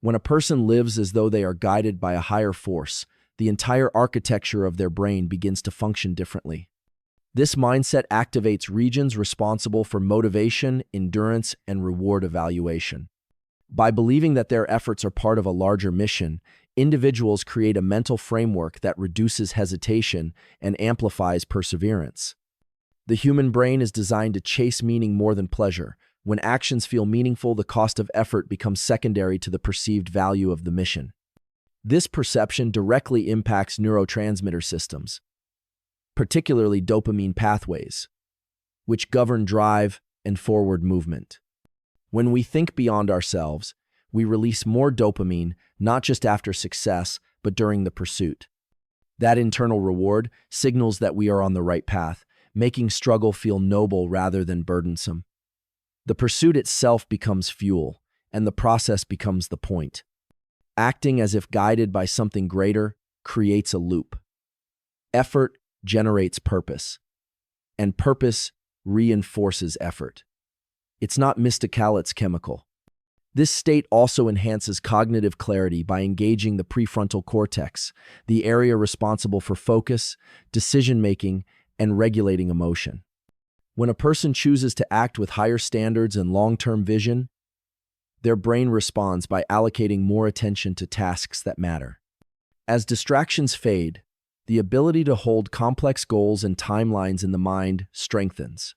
When a person lives as though they are guided by a higher force, the entire architecture of their brain begins to function differently. This mindset activates regions responsible for motivation, endurance, and reward evaluation. By believing that their efforts are part of a larger mission, individuals create a mental framework that reduces hesitation and amplifies perseverance. The human brain is designed to chase meaning more than pleasure. When actions feel meaningful, the cost of effort becomes secondary to the perceived value of the mission. This perception directly impacts neurotransmitter systems, particularly dopamine pathways, which govern drive and forward movement. When we think beyond ourselves, we release more dopamine, not just after success, but during the pursuit. That internal reward signals that we are on the right path, making struggle feel noble rather than burdensome. The pursuit itself becomes fuel, and the process becomes the point. Acting as if guided by something greater creates a loop. Effort generates purpose, and purpose reinforces effort. It's not mystical, it's chemical. This state also enhances cognitive clarity by engaging the prefrontal cortex, the area responsible for focus, decision-making, and regulating emotion. When a person chooses to act with higher standards and long-term vision, their brain responds by allocating more attention to tasks that matter. As distractions fade, the ability to hold complex goals and timelines in the mind strengthens.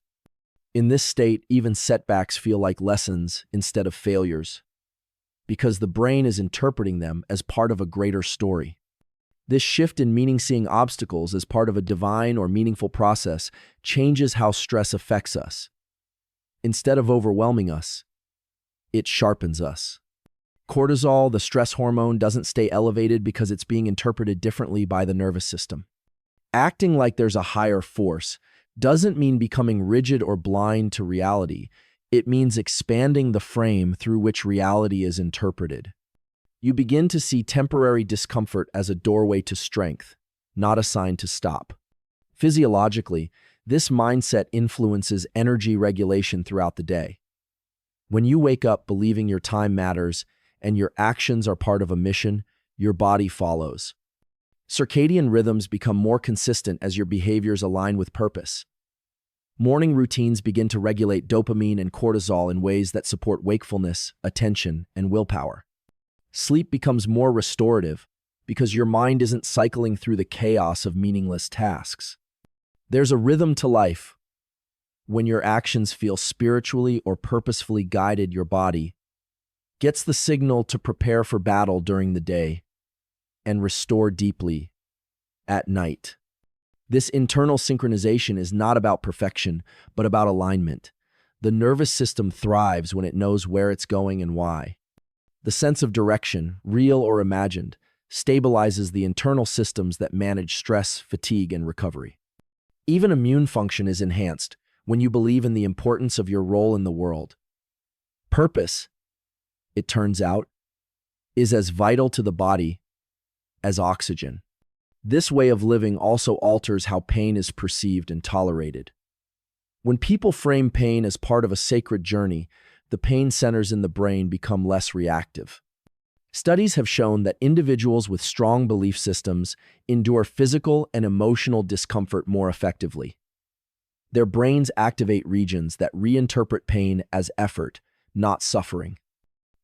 In this state, even setbacks feel like lessons instead of failures, because the brain is interpreting them as part of a greater story. This shift in meaning, seeing obstacles as part of a divine or meaningful process, changes how stress affects us. Instead of overwhelming us, it sharpens us. Cortisol, the stress hormone, doesn't stay elevated because it's being interpreted differently by the nervous system. Acting like there's a higher force doesn't mean becoming rigid or blind to reality. It means expanding the frame through which reality is interpreted. You begin to see temporary discomfort as a doorway to strength, not a sign to stop. Physiologically, this mindset influences energy regulation throughout the day. When you wake up believing your time matters and your actions are part of a mission, your body follows. Circadian rhythms become more consistent as your behaviors align with purpose. Morning routines begin to regulate dopamine and cortisol in ways that support wakefulness, attention, and willpower. Sleep becomes more restorative because your mind isn't cycling through the chaos of meaningless tasks. There's a rhythm to life. When your actions feel spiritually or purposefully guided, your body gets the signal to prepare for battle during the day and restore deeply at night. This internal synchronization is not about perfection, but about alignment. The nervous system thrives when it knows where it's going and why. The sense of direction, real or imagined, stabilizes the internal systems that manage stress, fatigue, and recovery. Even immune function is enhanced when you believe in the importance of your role in the world. Purpose, it turns out, is as vital to the body as oxygen. This way of living also alters how pain is perceived and tolerated. When people frame pain as part of a sacred journey, the pain centers in the brain become less reactive. Studies have shown that individuals with strong belief systems endure physical and emotional discomfort more effectively. Their brains activate regions that reinterpret pain as effort, not suffering.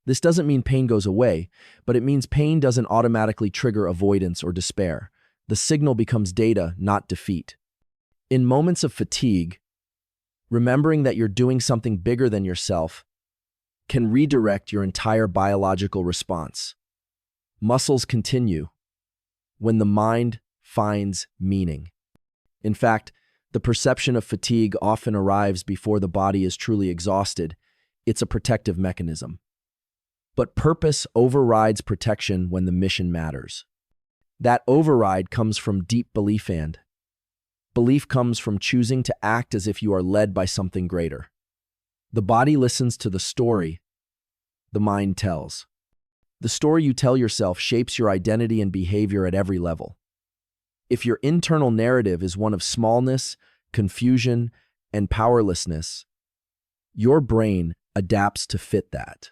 This doesn't mean pain goes away, but it means pain doesn't automatically trigger avoidance or despair. The signal becomes data, not defeat. In moments of fatigue, remembering that you're doing something bigger than yourself can redirect your entire biological response. Muscles continue when the mind finds meaning. In fact, the perception of fatigue often arrives before the body is truly exhausted. It's a protective mechanism. But purpose overrides protection when the mission matters. That override comes from deep belief, and belief comes from choosing to act as if you are led by something greater. The body listens to the story the mind tells. The story you tell yourself shapes your identity and behavior at every level. If your internal narrative is one of smallness, confusion, and powerlessness, your brain adapts to fit that.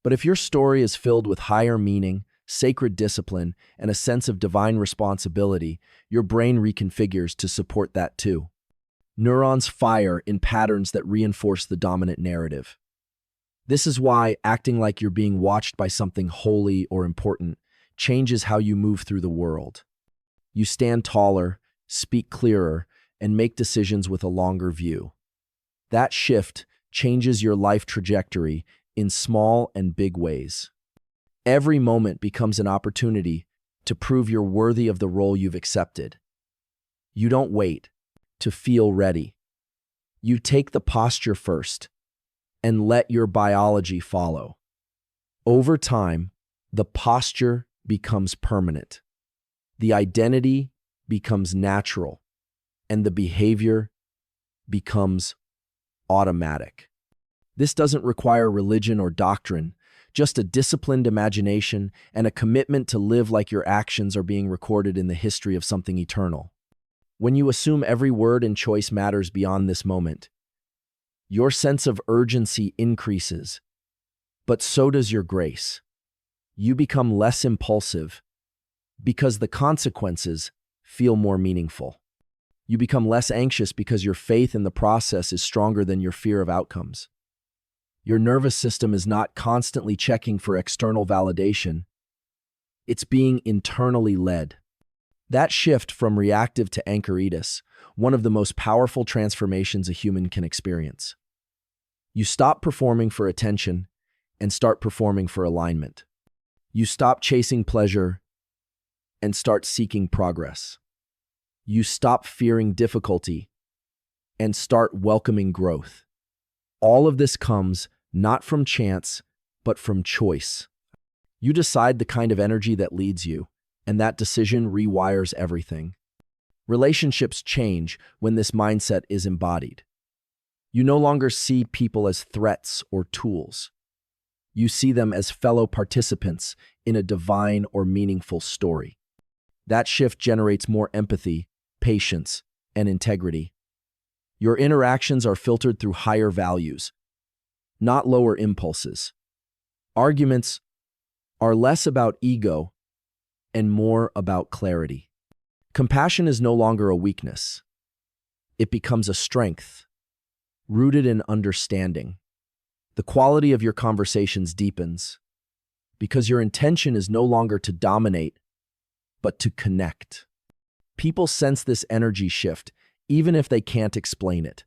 But if your story is filled with higher meaning, sacred discipline, and a sense of divine responsibility, your brain reconfigures to support that too. Neurons fire in patterns that reinforce the dominant narrative. This is why acting like you're being watched by something holy or important changes how you move through the world. You stand taller, speak clearer, and make decisions with a longer view. That shift changes your life trajectory in small and big ways. Every moment becomes an opportunity to prove you're worthy of the role you've accepted. You don't wait to feel ready. You take the posture first and let your biology follow. Over time, the posture becomes permanent. The identity becomes natural, and the behavior becomes automatic. This doesn't require religion or doctrine, just a disciplined imagination and a commitment to live like your actions are being recorded in the history of something eternal. When you assume every word and choice matters beyond this moment, your sense of urgency increases, but so does your grace. You become less impulsive because the consequences feel more meaningful. You become less anxious because your faith in the process is stronger than your fear of outcomes. Your nervous system is not constantly checking for external validation. It's being internally led. That shift from reactive to anchoritis, one of the most powerful transformations a human can experience. You stop performing for attention and start performing for alignment. You stop chasing pleasure and start seeking progress. You stop fearing difficulty and start welcoming growth. All of this comes not from chance, but from choice. You decide the kind of energy that leads you, and that decision rewires everything. Relationships change when this mindset is embodied. You no longer see people as threats or tools. You see them as fellow participants in a divine or meaningful story. That shift generates more empathy, patience, and integrity. Your interactions are filtered through higher values, not lower impulses. Arguments are less about ego and more about clarity. Compassion is no longer a weakness. It becomes a strength, rooted in understanding. The quality of your conversations deepens because your intention is no longer to dominate, but to connect. People sense this energy shift, even if they can't explain it.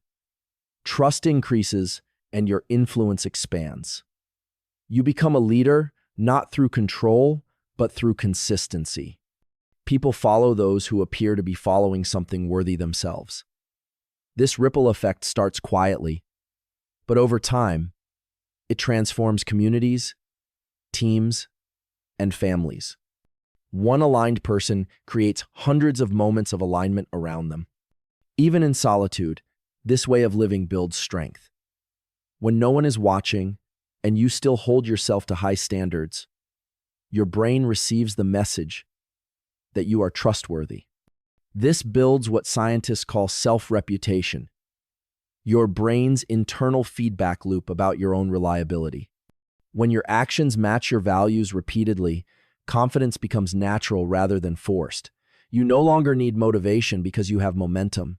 Trust increases and your influence expands. You become a leader not through control, but through consistency. People follow those who appear to be following something worthy themselves. This ripple effect starts quietly, but over time, it transforms communities, teams, and families. One aligned person creates hundreds of moments of alignment around them. Even in solitude, this way of living builds strength. When no one is watching and you still hold yourself to high standards, your brain receives the message that you are trustworthy. This builds what scientists call self-reputation, your brain's internal feedback loop about your own reliability. When your actions match your values repeatedly, confidence becomes natural rather than forced. You no longer need motivation because you have momentum.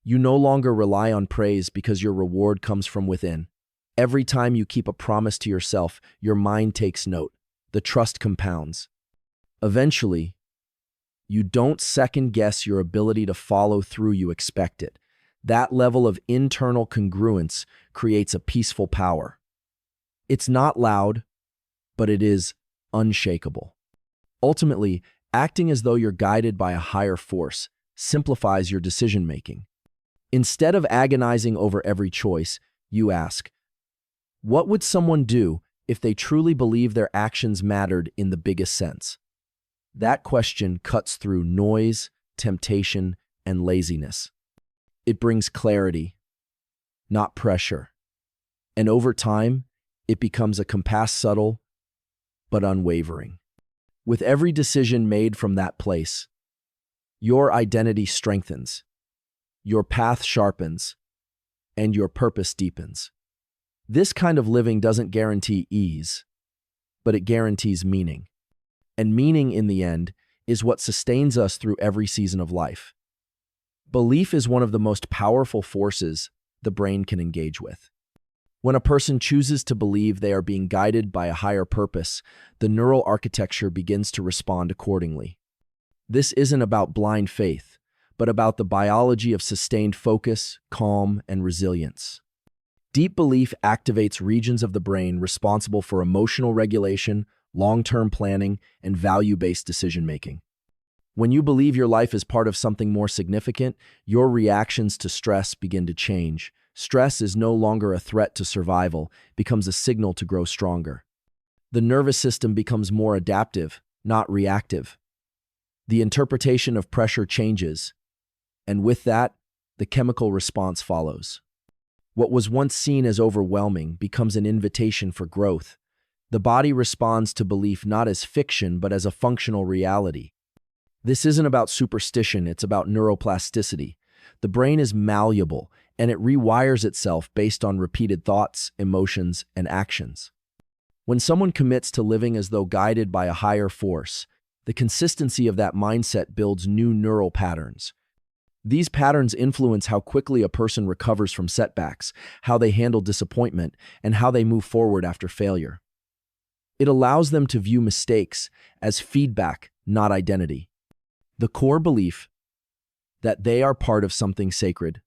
You no longer rely on praise because your reward comes from within. Every time you keep a promise to yourself, your mind takes note. The trust compounds. Eventually, you don't second-guess your ability to follow through, you expect it. That level of internal congruence creates a peaceful power. It's not loud, but it is unshakable. Ultimately, acting as though you're guided by a higher force simplifies your decision-making. Instead of agonizing over every choice, you ask, what would someone do if they truly believe their actions mattered in the biggest sense? That question cuts through noise, temptation, and laziness. It brings clarity, not pressure. And over time, it becomes a compass, subtle but unwavering. With every decision made from that place, your identity strengthens, your path sharpens, and your purpose deepens. This kind of living doesn't guarantee ease, but it guarantees meaning. And meaning, in the end, is what sustains us through every season of life. Belief is one of the most powerful forces the brain can engage with. When a person chooses to believe they are being guided by a higher purpose, the neural architecture begins to respond accordingly. This isn't about blind faith, but about the biology of sustained focus, calm, and resilience. Deep belief activates regions of the brain responsible for emotional regulation, long-term planning, and value-based decision-making. When you believe your life is part of something more significant, your reactions to stress begin to change. Stress is no longer a threat to survival, it becomes a signal to grow stronger. The nervous system becomes more adaptive, not reactive. The interpretation of pressure changes, and with that, the chemical response follows. What was once seen as overwhelming becomes an invitation for growth. The body responds to belief not as fiction, but as a functional reality. This isn't about superstition, it's about neuroplasticity. The brain is malleable, and it rewires itself based on repeated thoughts, emotions, and actions. When someone commits to living as though guided by a higher force, the consistency of that mindset builds new neural patterns. These patterns influence how quickly a person recovers from setbacks, how they handle disappointment, and how they move forward after failure. It allows them to view mistakes as feedback, not identity. The core belief that they are part of something sacred